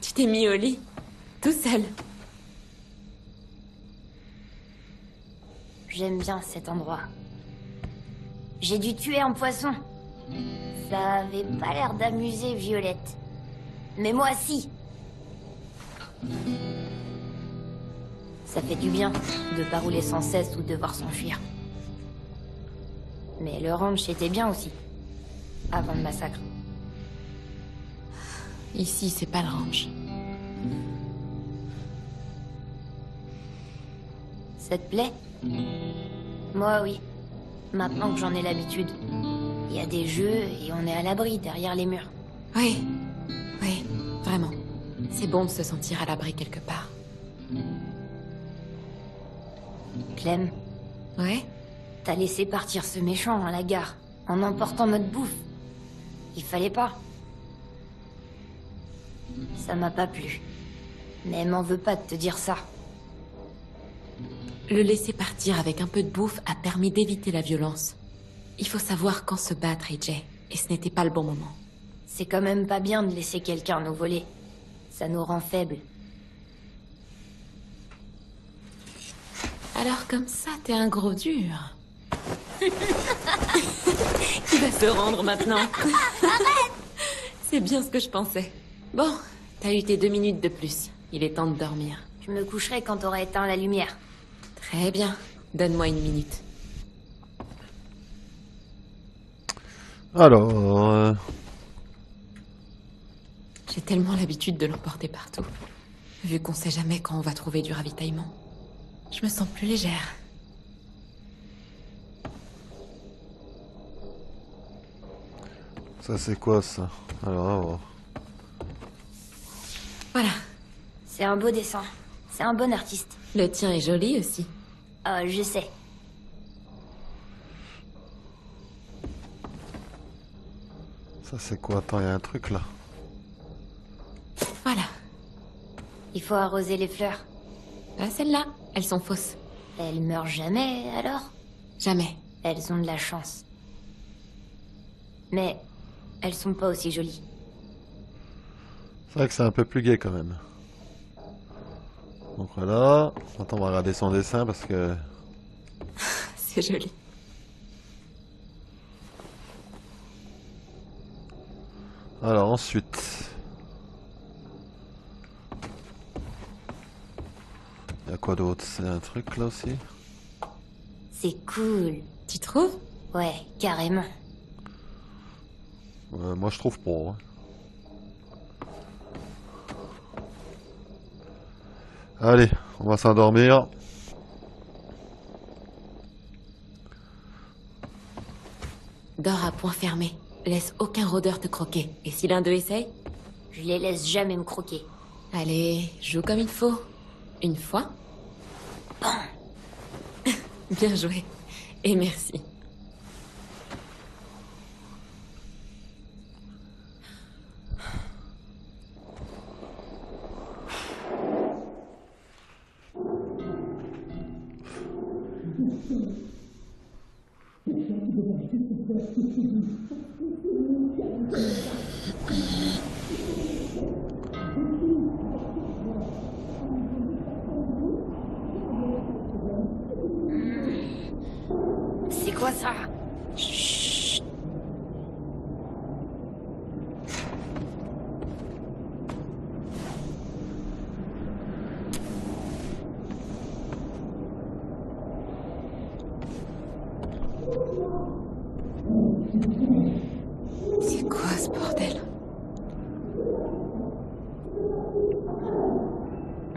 Tu t'es mis au lit, tout seul. J'aime bien cet endroit. J'ai dû tuer un poisson. Ça avait pas l'air d'amuser Violette. Mais moi, si. Ça fait du bien de pas rouler sans cesse ou devoir s'enfuir. Mais le ranch était bien aussi. Avant le massacre. Ici, c'est pas le ranch. Ça te plaît? Moi, oui. Maintenant que j'en ai l'habitude. Il y a des jeux et on est à l'abri derrière les murs. Oui, oui, vraiment. C'est bon de se sentir à l'abri quelque part. Clem, Ouais? t'as laissé partir ce méchant à la gare, en emportant notre bouffe. Il fallait pas. Ça m'a pas plu. Mais m'en veux pas de te dire ça. Le laisser partir avec un peu de bouffe a permis d'éviter la violence. Il faut savoir quand se battre, AJ, et ce n'était pas le bon moment. C'est quand même pas bien de laisser quelqu'un nous voler. Ça nous rend faibles. Alors comme ça, t'es un gros dur. Qui va se rendre maintenant? C'est bien ce que je pensais. Bon, t'as eu tes 2 minutes de plus. Il est temps de dormir. Je me coucherai quand t'auras éteint la lumière. Très bien. Donne-moi 1 minute. Alors... J'ai tellement l'habitude de l'emporter partout. Vu qu'on sait jamais quand on va trouver du ravitaillement. Je me sens plus légère. Ça c'est quoi ça? Alors on va voir. Voilà. C'est un beau dessin. C'est un bon artiste. Le tien est joli aussi. Je sais. Ça c'est quoi? Attends, il y a un truc là. Voilà. Il faut arroser les fleurs. Pas celles-là. Elles sont fausses. Elles meurent jamais, alors? Jamais. Elles ont de la chance. Mais elles sont pas aussi jolies. C'est vrai que c'est un peu plus gai quand même. Donc voilà. Attends, on va regarder son dessin parce que... C'est joli. Alors ensuite... Il y a quoi d'autre? C'est un truc là aussi? C'est cool. Tu trouves? Ouais, carrément. Moi je trouve pas. Hein. Allez, on va s'endormir. Dors à point fermé. Laisse aucun rôdeur te croquer. Et si l'un d'eux essaye? Je les laisse jamais me croquer. Allez, joue comme il faut. Une fois? Bien joué. Et merci. C'est quoi ça? Chut. C'est quoi ce bordel?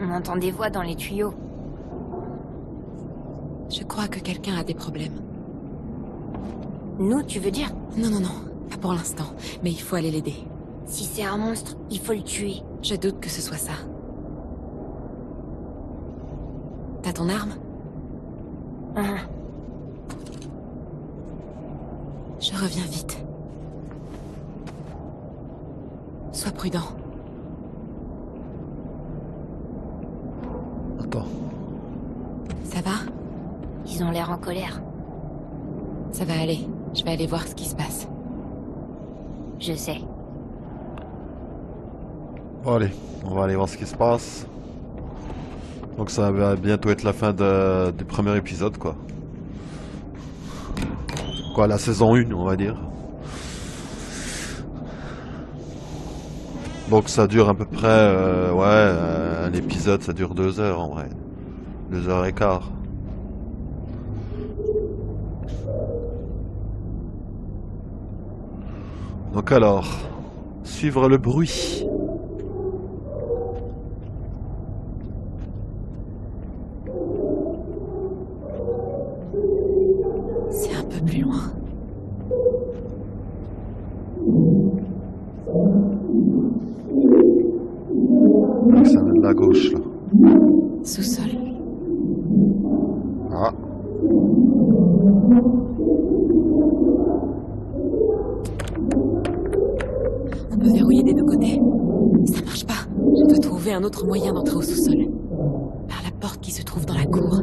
On entend des voix dans les tuyaux. Je crois que quelqu'un a des problèmes. Nous, tu veux dire? Non, non, non. Pas pour l'instant. Mais il faut aller l'aider. Si c'est un monstre, il faut le tuer. Je doute que ce soit ça. T'as ton arme? Hein. Je reviens vite. Sois prudent. Attends. Ça va? Ils ont l'air en colère. Ça va aller. Je vais aller voir ce qui se passe. Je sais. Bon, allez, on va aller voir ce qui se passe. Donc ça va bientôt être la fin du premier épisode, quoi. Quoi, la saison 1, on va dire. Donc ça dure à peu près, ouais, un épisode, ça dure 2 heures en vrai. 2 heures et quart. Donc alors, suivre le bruit. C'est un peu plus loin. Donc ça vient de la gauche là. Sous-sol. Ah. On peut verrouiller des deux côtés. Ça marche pas. Je dois trouver un autre moyen d'entrer au sous-sol. Par la porte qui se trouve dans la cour.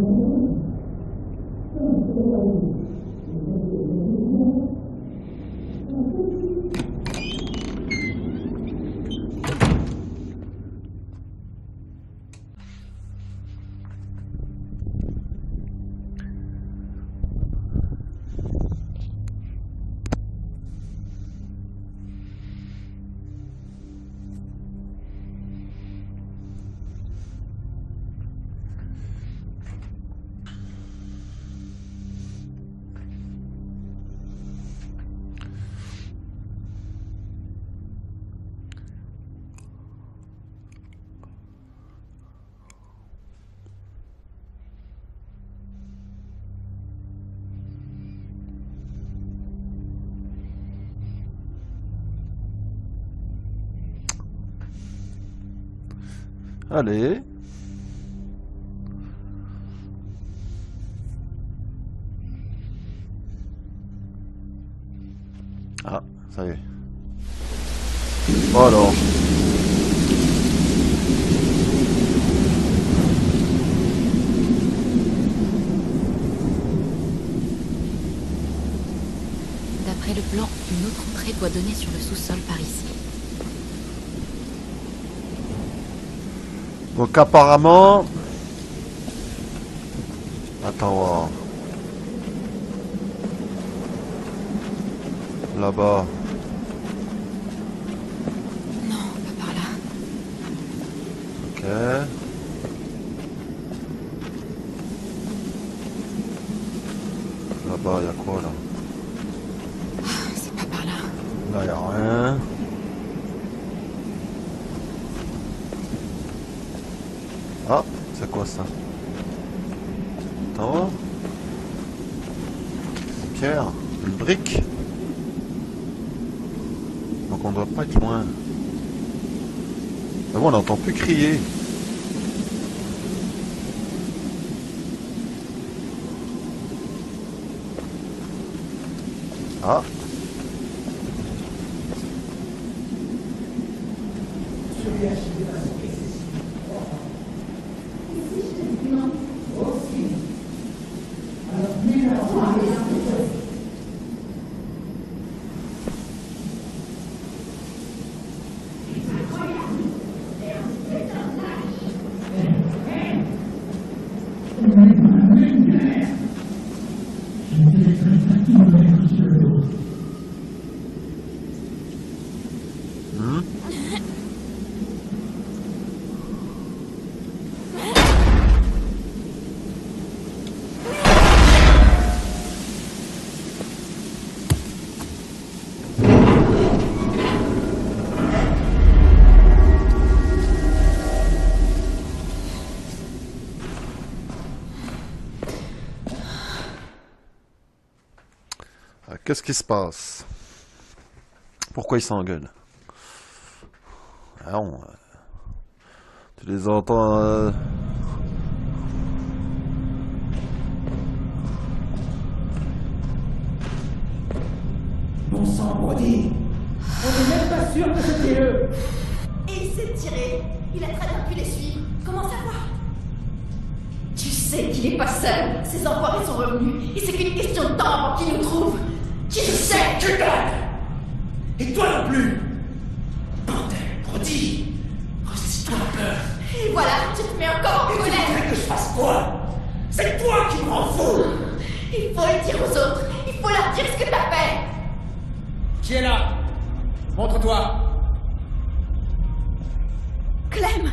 Allez. Ah, ça y est. Bon alors. D'après le plan, une autre entrée doit donner sur le sous-sol par ici. Donc apparemment... Attends, voir. Là-bas. Non, pas par là. Ok. Là-bas, y'a quoi là? C'est pas par là. Là, y'a rien. Ah, c'est quoi ça? Attends. Une pierre, une brique. Donc on doit pas être loin. Mais bon, on n'entend plus crier. Ah. Qu'est-ce qui se passe? Pourquoi ils s'engueulent? Ah non, tu les entends... Bon sang, Brody! On n'est même pas sûr que c'était eux! Et il s'est tiré. Il a très bien pu les suivre. Comment savoir? Tu sais qu'il est pas seul. Ses enfoirés sont revenus. Et c'est qu'une question de temps avant qu'ils nous trouvent. Tu sais! Tu dates! Et toi non plus! Bordel, Brody! Résiste-toi un peu! Et voilà, tu te mets encore en Et tu colère. voudrais que je fasse quoi? C'est toi qui me rends fou! Il faut le dire aux autres. Il faut leur dire ce que t'as fait. Qui est là? Montre-toi! Clem!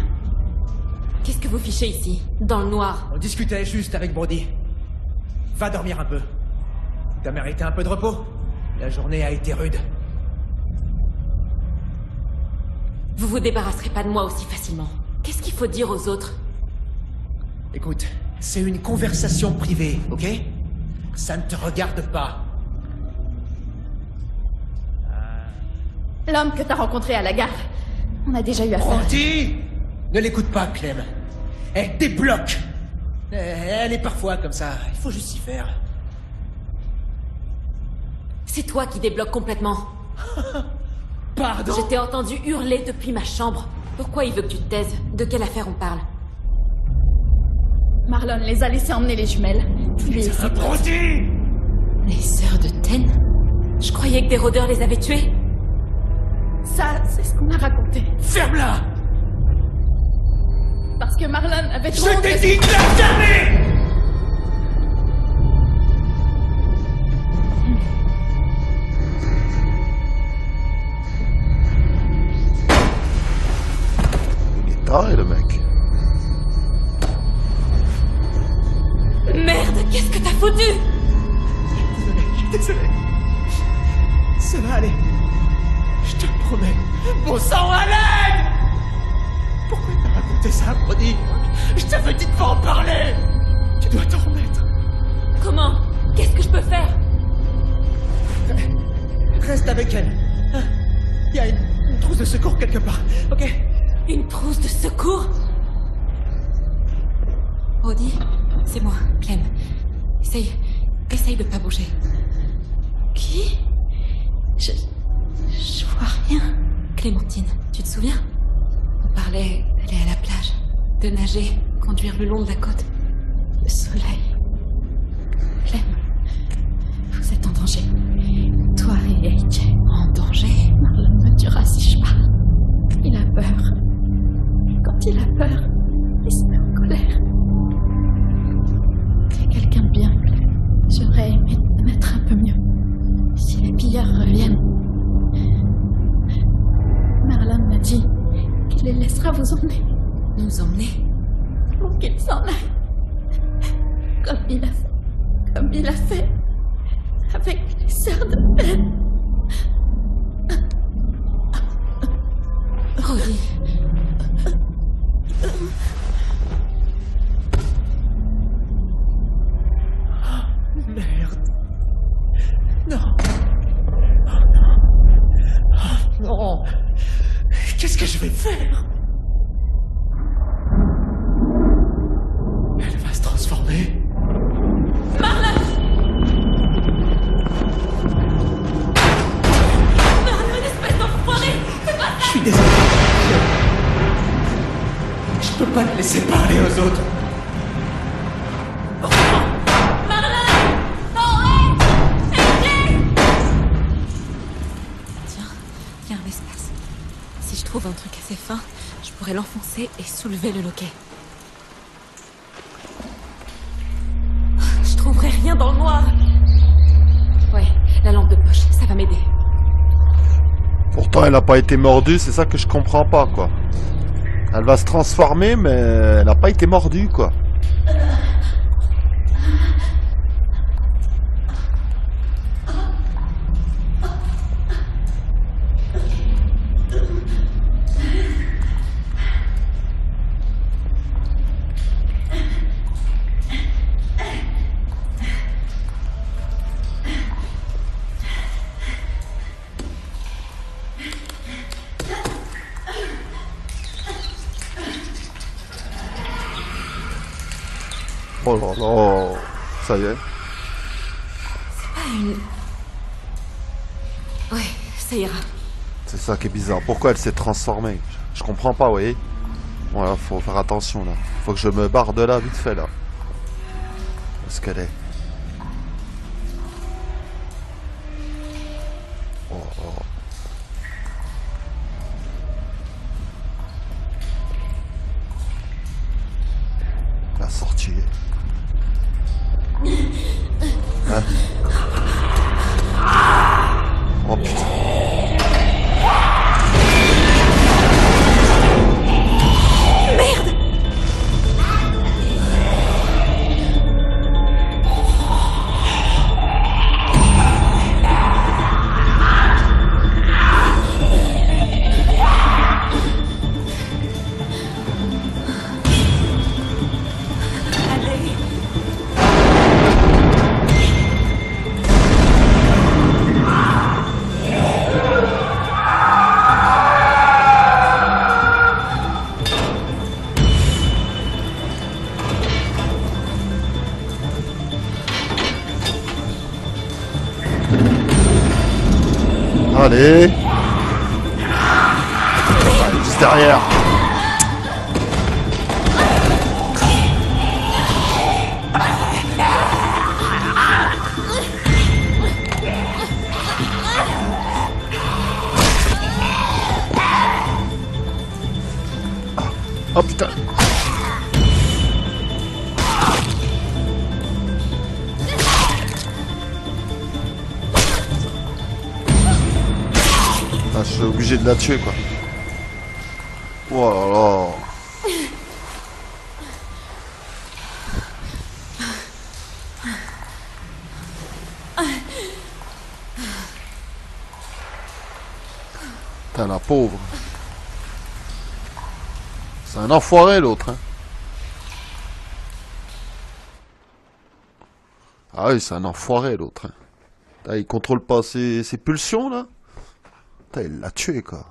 Qu'est-ce que vous fichez ici? Dans le noir? On discutait juste avec Brody. Va dormir un peu. T'as mérité un peu de repos. La journée a été rude. Vous vous débarrasserez pas de moi aussi facilement. Qu'est-ce qu'il faut dire aux autres? Écoute, c'est une conversation privée, ok? Ça ne te regarde pas. L'homme que t'as rencontré à la gare. On a déjà eu affaire. Brody! Ne l'écoute pas, Clem. Elle débloque. Elle est parfois comme ça. Il faut juste y faire. C'est toi qui débloques complètement. Pardon? Je t'ai entendu hurler depuis ma chambre. Pourquoi il veut que tu te taises? De quelle affaire on parle? Marlon les a laissés emmener les jumelles. Lui et ses potes. Brody! Les sœurs de Ten? Je croyais que des rôdeurs les avaient tuées. Ça, c'est ce qu'on a raconté. Ferme-la! Parce que Marlon avait trop Je t'ai dit de la fermer! Il est taré, le mec. Merde, qu'est-ce que t'as foutu? Désolé. Ça va aller. Je te le promets. Bon sang, à l'aide! Pourquoi t'as raconté ça, Brody? Je t'avais dit de pas en parler! Tu dois t'en remettre. Comment? Qu'est-ce que je peux faire? Reste avec elle. Hein? Il y a une trousse de secours quelque part, ok? Une trousse de secours? Brody, c'est moi, Clem. Essaye de pas bouger. Qui? Je vois rien. Clémentine, tu te souviens? On parlait d'aller à la plage, de nager, conduire le long de la côte. Le soleil. Clem, vous êtes en danger. Toi et AJ. En danger? Marlon me tuera si je pars. Il a peur. Quand il a peur, il se met en colère. C'est quelqu'un de bien, Clem. J'aurais aimé te connaître un peu mieux. Si les pilleurs reviennent. Marlon m'a dit qu'il les laissera vous emmener. Nous emmener? Pour qu'il s'en aille. Comme il a fait avec les sœurs de Ben. Brody. Merde. Non. Oh non. Qu'est-ce que je vais faire? Elle va se transformer. Marlon, espèce d'enfoiré! Fais pas Je suis désolé. Je peux pas te laisser parler aux autres. Tiens, un espace. Si je trouve un truc assez fin, je pourrais l'enfoncer et soulever le loquet. Je trouverai rien dans le noir. Ouais, la lampe de poche, ça va m'aider. Pourtant, elle a pas été mordue, c'est ça que je comprends pas, quoi. Elle va se transformer, mais elle a pas été mordue, quoi. Oh là là. Ça y est. Ouais, ça ira. C'est ça qui est bizarre. Pourquoi elle s'est transformée? Je comprends pas, vous voyez. Voilà, faut faire attention là. Faut que je me barre de là vite fait là. Où est-ce qu'elle est? Oh, oh. La sortie. Hein? Oh putain. Allez. Allez, juste derrière. Oh putain. Ah, je suis obligé de la tuer quoi. Oh là là. Putain la pauvre. C'est un enfoiré l'autre hein. Ah oui c'est un enfoiré l'autre hein. Putain, il contrôle pas ses pulsions là. Putain il l'a tué quoi.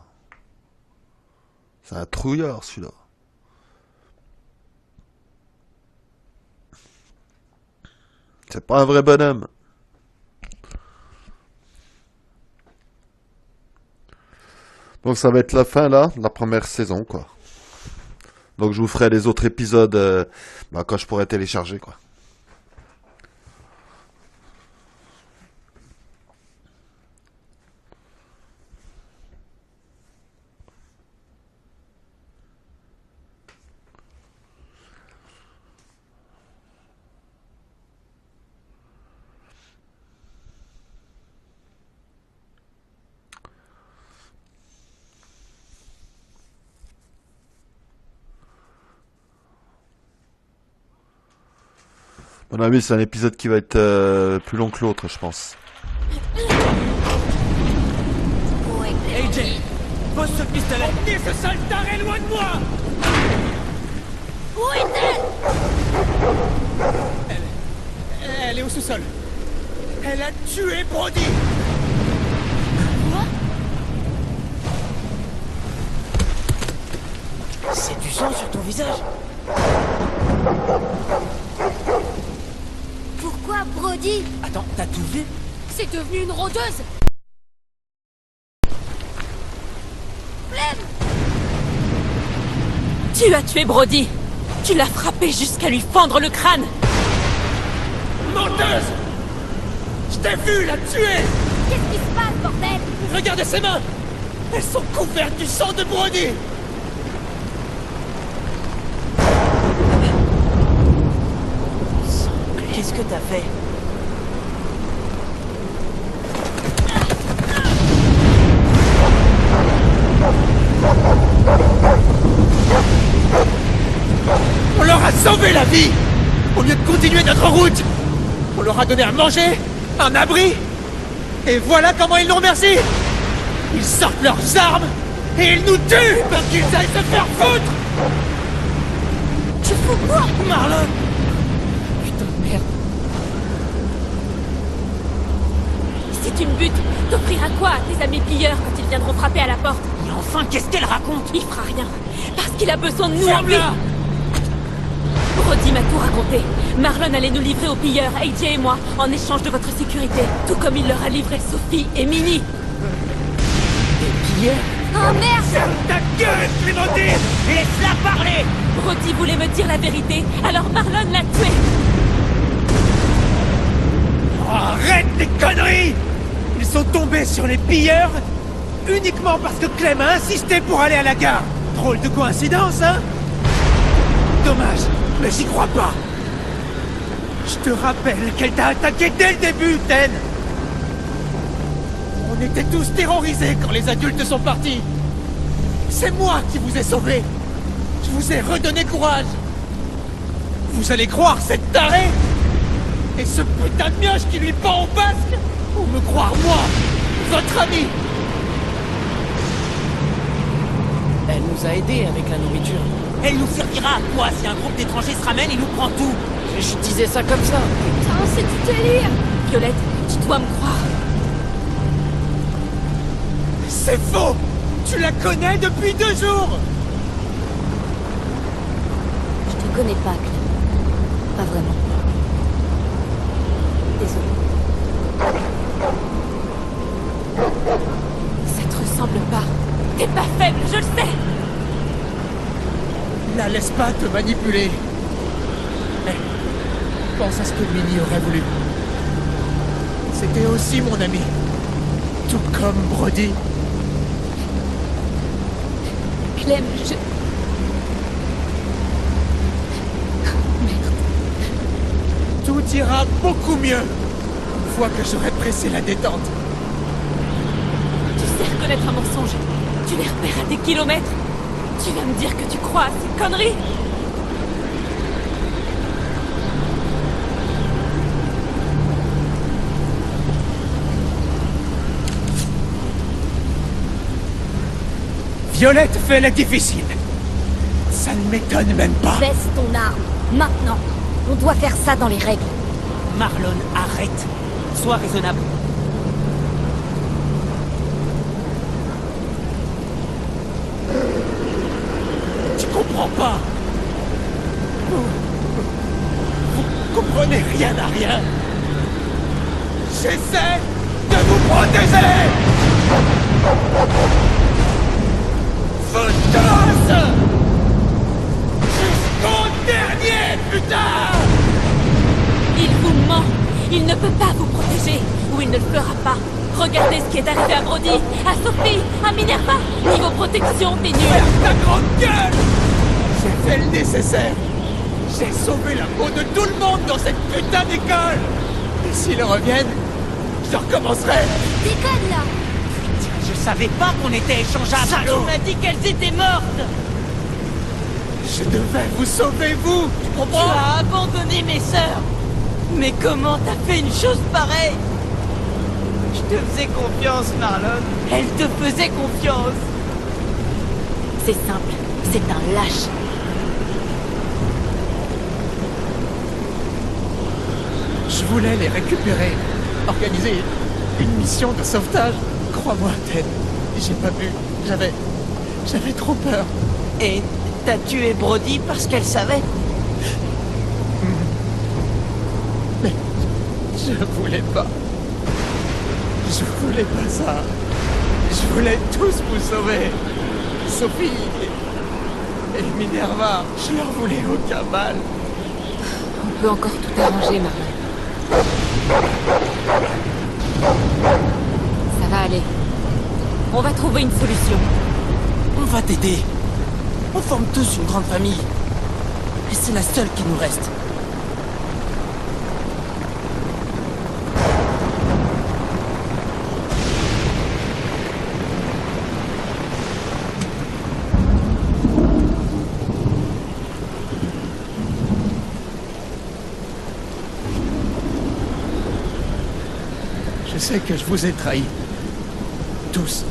C'est un trouillard celui-là. C'est pas un vrai bonhomme. Donc ça va être la fin là, de la première saison quoi. Donc je vous ferai les autres épisodes quand je pourrai télécharger quoi. À mon avis, c'est un épisode qui va être plus long que l'autre, je pense. AJ, pose ce pistolet. Emmenez ce sale taré loin de moi. Où est-elle? Elle est au sous-sol. Elle a tué Brody. C'est du sang sur ton visage. Pourquoi Brody? Attends, t'as tout vu? C'est devenu une rôdeuse. Flemme. Tu as tué Brody. Tu l'as frappé jusqu'à lui fendre le crâne. Menteuse! Je t'ai vu la tuer! Qu'est-ce qui se passe, bordel? Regardez ses mains! Elles sont couvertes du sang de Brody! Qu'est-ce que t'as fait? On leur a sauvé la vie! Au lieu de continuer notre route! On leur a donné à manger, un abri, et voilà comment ils nous remercient! Ils sortent leurs armes, et ils nous tuent parce qu'ils aillent se faire foutre! Tu fous quoi? Marlon! Putain de merde. Si tu me butes, t'offriras quoi à tes amis pilleurs quand ils viendront frapper à la porte? Mais enfin, qu'est-ce qu'elle raconte? Il fera rien, parce qu'il a besoin de nous en lui. Ferme-la! Brody m'a tout raconté. Marlon allait nous livrer aux pilleurs, AJ et moi, en échange de votre sécurité. Tout comme il leur a livré Sophie et Minnie. Des pilleurs? Oh merde! Ferme ta gueule, Clémentine! Laisse-la parler! Brody voulait me dire la vérité, alors Marlon l'a tué. Oh, arrête tes conneries! Ils sont tombés sur les pilleurs uniquement parce que Clem a insisté pour aller à la gare. Drôle de coïncidence, hein? Dommage, mais j'y crois pas. Je te rappelle qu'elle t'a attaqué dès le début, Ten. On était tous terrorisés quand les adultes sont partis. C'est moi qui vous ai sauvés. Je vous ai redonné courage. Vous allez croire cette tarée? Et ce putain de mioche qui lui pend au basque? Ou me croire moi, votre ami? Elle nous a aidés avec la nourriture. Elle nous servira à quoi si un groupe d'étrangers se ramène et nous prend tout? Je disais ça comme ça. Putain, c'est du délire! Violette, tu dois me croire. C'est faux! Tu la connais depuis 2 jours! Je te connais pas, Clem. Pas vraiment. Désolée. Ça te ressemble pas. T'es pas faible, je le sais. La laisse pas te manipuler. Mais pense à ce que Minnie aurait voulu. C'était aussi mon ami. Tout comme Brody. Clem, je... Tout ira beaucoup mieux une fois que j'aurai pressé la détente. Tu sais reconnaître un mensonge. Tu les repères à des kilomètres. Tu vas me dire que tu crois à ces conneries? Violette fait la difficile. Ça ne m'étonne même pas. Baisse ton arme. Maintenant. On doit faire ça dans les règles. Marlon, arrête. Sois raisonnable. Tu comprends pas. Vous comprenez rien à rien. J'essaie de vous protéger. Foutasse! Jusqu'au dernier, putain! Il vous ment. Il ne peut pas vous protéger. Ou il ne le fera pas. Regardez ce qui est arrivé à Brody, à Sophie, à Minerva. Niveau protection, t'es nul. Ferme ta grande gueule! J'ai fait le nécessaire. J'ai sauvé la peau de tout le monde dans cette putain d'école. Et s'ils reviennent, je recommencerai. Déconne là! Je savais pas qu'on était échangeables. Salaud! Tu m'as dit qu'elles étaient mortes. Je devais vous sauver, vous. Tu Tu comprends? as abandonné mes sœurs. Mais comment t'as fait une chose pareille? Je te faisais confiance, Marlon. Elle te faisait confiance. C'est simple. C'est un lâche. Je voulais les récupérer. Organiser une mission de sauvetage. Crois-moi, Ted. J'ai pas pu. J'avais trop peur. Et t'as tué Brody parce qu'elle savait. Mais je voulais pas. Je voulais pas ça. Je voulais tous vous sauver. Sophie et Minerva. Je leur voulais aucun mal. On peut encore tout arranger, Marlon. Ça va aller. On va trouver une solution. On va t'aider. On forme tous une grande famille. Et c'est la seule qui nous reste. Je sais que je vous ai trahis. Tous.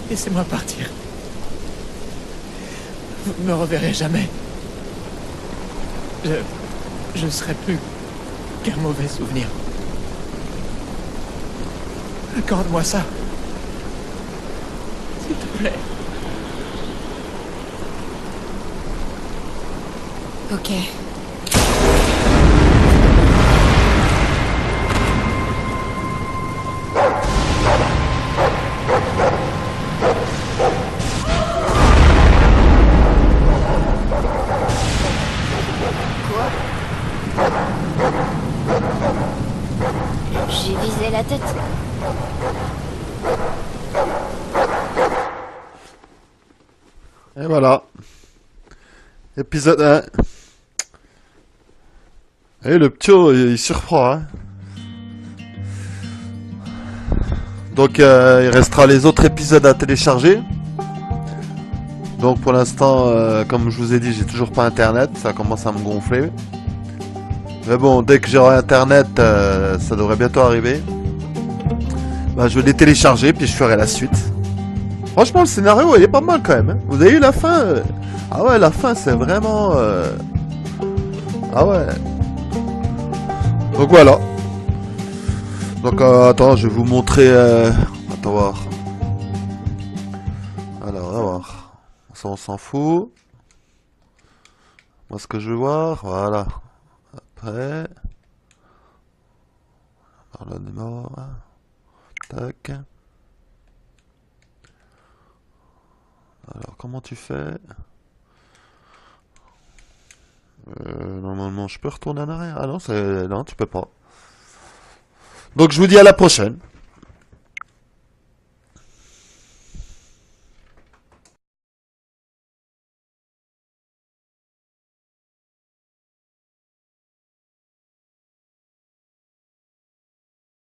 Laissez-moi partir. Vous ne me reverrez jamais. Je ne serai plus qu'un mauvais souvenir. Accorde-moi ça. S'il te plaît. Ok. Et voilà. Épisode 1. Et le petit, il surprend, hein. Donc, il restera les autres épisodes à télécharger. Donc, pour l'instant, comme je vous ai dit, j'ai toujours pas internet. Ça commence à me gonfler. Mais bon, dès que j'aurai internet, ça devrait bientôt arriver. Bah, je vais les télécharger, puis je ferai la suite. Franchement, le scénario, il est pas mal quand même, hein. Vous avez eu la fin Ah ouais, la fin, c'est vraiment... Ah ouais. Donc voilà. Donc attends, je vais vous montrer... Attends, voir. Alors, on va voir. Ça, on s'en fout. Moi, ce que je veux voir, voilà. Après... Marlon est mort. Tac. Alors, comment tu fais? Normalement, je peux retourner en arrière. Ah non, non, tu peux pas. Donc, je vous dis à la prochaine.